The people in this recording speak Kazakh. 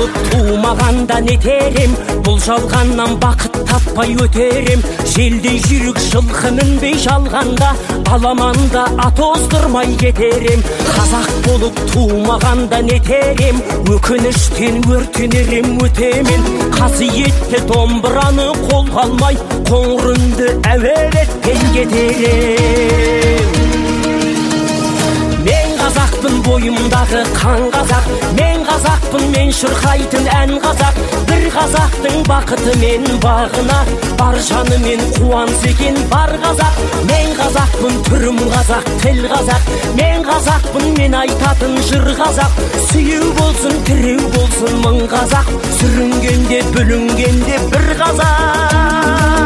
болып тумағанда нетерем, бұл жалғаннан бақыт таппай өтерем. Желдей жүрек жылқы мінбей жалғанда, аламанда ат оздырмай кетерем. Қазақ болып тумағанда нетерем, өкініштен өртенерем өтемен. Қасиетті домбыраны қолға алмай, қоңыр үнді әуелетпен кетерем. Мен қазақпын, бойымдағы қан қазақ, мен қазақпын, мен шырқайтын ән қазақ. Бір қазақтың бақыты мен бағына, бар жанымен қуанса екен бар қазақ. Мен қазақпын, түрім қазақ, тіл қазақ, мен қазақпын, мен айтатын жыр қазақ. Сүйеу болсын, тіреу болсын мың қазақ, сүрінгенде бүлінгенде бір қазақ.